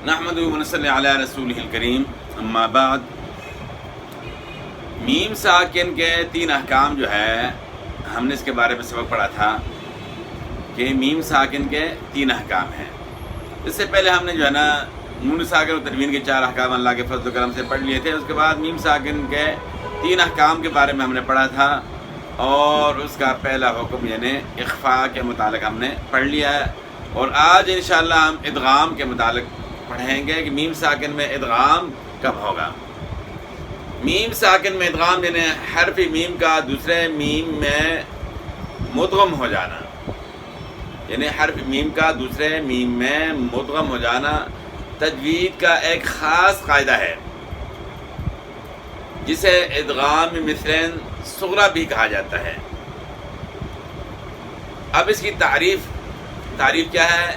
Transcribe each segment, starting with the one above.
نحمدہ و نصلی علی رسولہ الکریم، اما بعد۔ میم ساکن کے 3 احکام جو ہے ہم نے اس کے بارے میں سبق پڑھا تھا کہ میم ساکن کے 3 احکام ہیں۔ اس سے پہلے ہم نے جو ہے نا نون ساکن و تنوین کے 4 احکام اللہ کے فضل و کرم سے پڑھ لیے تھے۔ اس کے بعد میم ساکن کے 3 احکام کے بارے میں ہم نے پڑھا تھا، اور اس کا پہلا حکم یعنی اخفاء کے متعلق ہم نے پڑھ لیا ہے، اور آج انشاءاللہ ہم ادغام کے متعلق پڑھیں گے کہ میم ساکن میں ادغام کب ہوگا۔ میم ساکن میں ادغام یعنی حرف میم کا دوسرے میم میں مدغم ہو جانا، یعنی حرف میم کا دوسرے میم میں مدغم ہو جانا تجوید کا ایک خاص قاعدہ ہے، جسے ادغام مثلین صغریٰ بھی کہا جاتا ہے۔ اب اس کی تعریف کیا ہے؟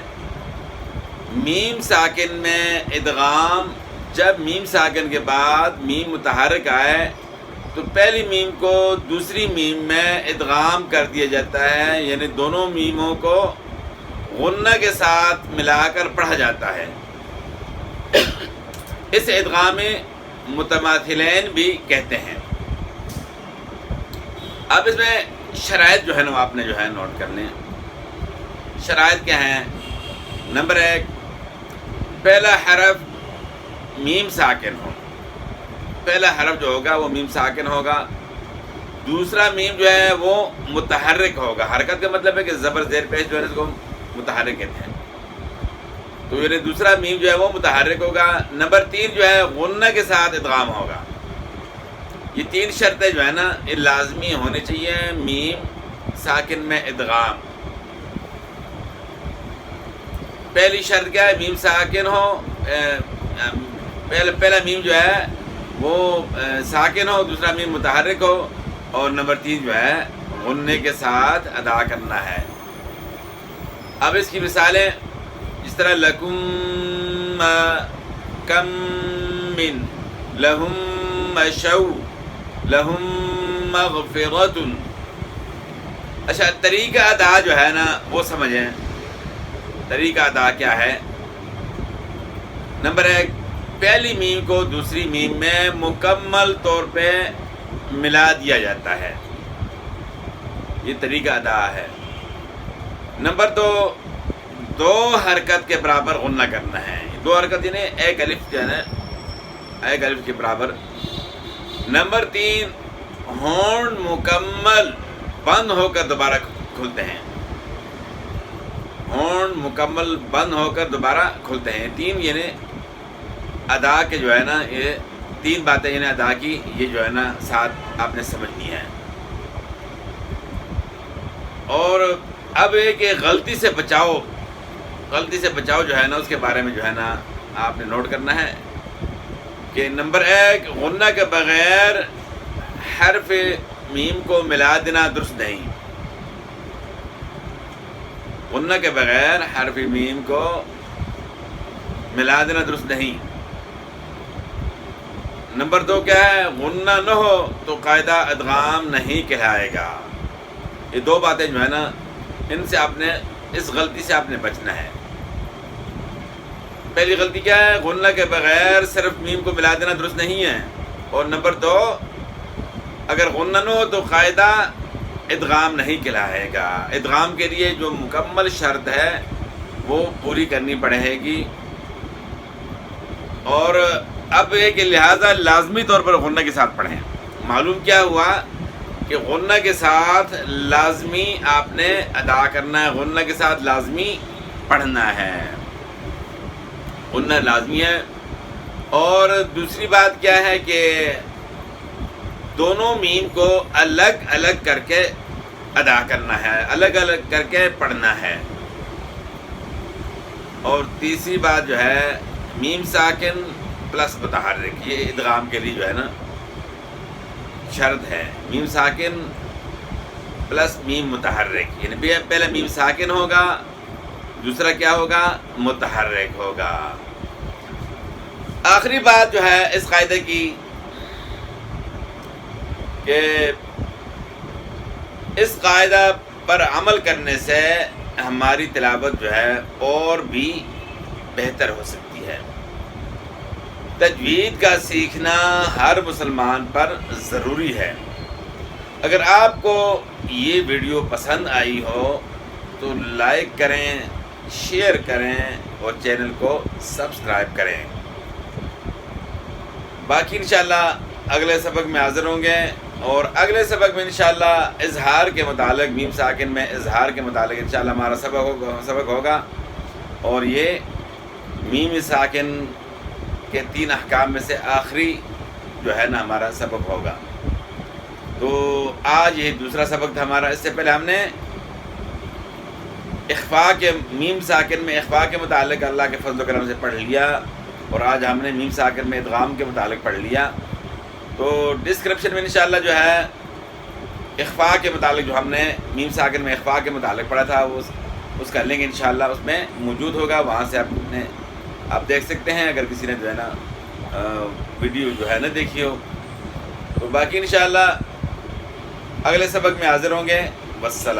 میم ساکن میں ادغام، جب میم ساکن کے بعد میم متحرک آئے تو پہلی میم کو دوسری میم میں ادغام کر دیا جاتا ہے، یعنی دونوں میموں کو غنہ کے ساتھ ملا کر پڑھا جاتا ہے۔ اس ادغام متماثلین بھی کہتے ہیں۔ اب اس میں شرائط جو ہے نا آپ نے جو ہے نوٹ کرنے۔ شرائط کیا ہیں؟ نمبر 1، پہلا حرف میم ساکن ہو، پہلا حرف جو ہوگا وہ میم ساکن ہوگا، دوسرا میم جو ہے وہ متحرک ہوگا۔ حرکت کا مطلب ہے کہ زبر زیر پیش جو ہے اس کو متحرک کہتے ہیں، تو یعنی دوسرا میم جو ہے وہ متحرک ہوگا۔ نمبر 3 جو ہے غنہ کے ساتھ ادغام ہوگا۔ یہ 3 شرطیں جو ہے نا یہ لازمی ہونی چاہیے میم ساکن میں ادغام۔ پہلی شرط کیا ہے؟ میم ساکن ہو، پہلا میم جو ہے وہ ساکن ہو، دوسرا میم متحرک ہو، اور نمبر 3 جو ہے غنے کے ساتھ ادا کرنا ہے۔ اب اس کی مثالیں جس طرح لکم کم من، لہم مشو، لہم مغفرۃ۔ اچھا، طریقہ ادا جو ہے نا وہ سمجھیں۔ طریقہ ادا کیا ہے؟ نمبر 1، پہلی میم کو دوسری میم میں مکمل طور پہ ملا دیا جاتا ہے، یہ طریقہ ادا ہے۔ نمبر 2، 2 حرکت کے برابر غنہ کرنا ہے۔ 2 حرکت یعنی ایک الف جو ہے نا ایک الف کے برابر۔ نمبر 3، ہونٹ مکمل بند ہو کر دوبارہ کھلتے ہیں، ہونٹ مکمل بند ہو کر دوبارہ کھلتے ہیں۔ 3 یعنی ادا کے جو ہے نا یہ 3 باتیں یعنی ادا کی، یہ جو ہے نا ساتھ آپ نے سمجھنی ہے۔ اور اب ایک غلطی سے بچاؤ جو ہے نا اس کے بارے میں جو ہے نا آپ نے نوٹ کرنا ہے کہ نمبر 1، غنہ کے بغیر حرف میم کو ملا دینا درست نہیں۔ غنہ کے بغیر حرف میم کو ملا دینا درست نہیں۔ نمبر 2 کیا ہے؟ غنہ نہ ہو تو قاعدہ ادغام نہیں کہلائے گا۔ یہ 2 باتیں جو ہے نا ان سے آپ نے، اس غلطی سے آپ نے بچنا ہے۔ پہلی غلطی کیا ہے؟ غنہ کے بغیر صرف میم کو ملا دینا درست نہیں ہے، اور نمبر 2، اگر غنہ نہ ہو تو قاعدہ ادغام نہیں کہلائے گا۔ ادغام کے لیے جو مکمل شرط ہے وہ پوری کرنی پڑے گی۔ اور اب یہ کہ لہٰذا لازمی طور پر غنہ کے ساتھ پڑھیں۔ معلوم کیا ہوا کہ غنہ کے ساتھ لازمی آپ نے ادا کرنا ہے، غنہ کے ساتھ لازمی پڑھنا ہے، غنہ لازمی ہے۔ اور دوسری بات کیا ہے کہ دونوں میم کو الگ الگ کر کے ادا کرنا ہے، الگ الگ کر کے پڑھنا ہے۔ اور تیسری بات جو ہے میم ساکن پلس متحرک، یہ ادغام کے لیے جو ہے نا شرط ہے، میم ساکن پلس میم متحرک، یعنی پہلا میم ساکن ہوگا، دوسرا کیا ہوگا؟ متحرک ہوگا۔ آخری بات جو ہے اس قاعدے کی کہ اس قاعدہ پر عمل کرنے سے ہماری تلاوت جو ہے اور بھی بہتر ہو سکتی ہے۔ تجوید کا سیکھنا ہر مسلمان پر ضروری ہے۔ اگر آپ کو یہ ویڈیو پسند آئی ہو تو لائک کریں، شیئر کریں اور چینل کو سبسکرائب کریں۔ باقی انشاءاللہ اگلے سبق میں حاضر ہوں گے، اور اگلے سبق میں انشاءاللہ اظہار کے متعلق، میم ساکن میں اظہار کے متعلق انشاءاللہ ہمارا سبق ہوگا، اور یہ میم ساکن کے 3 احکام میں سے آخری جو ہے نا ہمارا سبق ہوگا۔ تو آج یہ دوسرا سبق تھا ہمارا۔ اس سے پہلے ہم نے اخفاء کے میم ساکن میں اخفاء کے متعلق اللہ کے فضل و کرم سے پڑھ لیا، اور آج ہم نے میم ساکن میں ادغام کے متعلق پڑھ لیا۔ تو ڈسکرپشن میں انشاءاللہ جو ہے اخفاء کے متعلق جو ہم نے میم ساکن میں اخفاء کے متعلق پڑھا تھا اس کا لنک انشاءاللہ اس میں موجود ہوگا، وہاں سے آپ دیکھ سکتے ہیں اگر کسی نے جو ہے نا ویڈیو جو ہے نا دیکھی ہو۔ تو باقی انشاءاللہ اگلے سبق میں حاضر ہوں گے۔ والسلام۔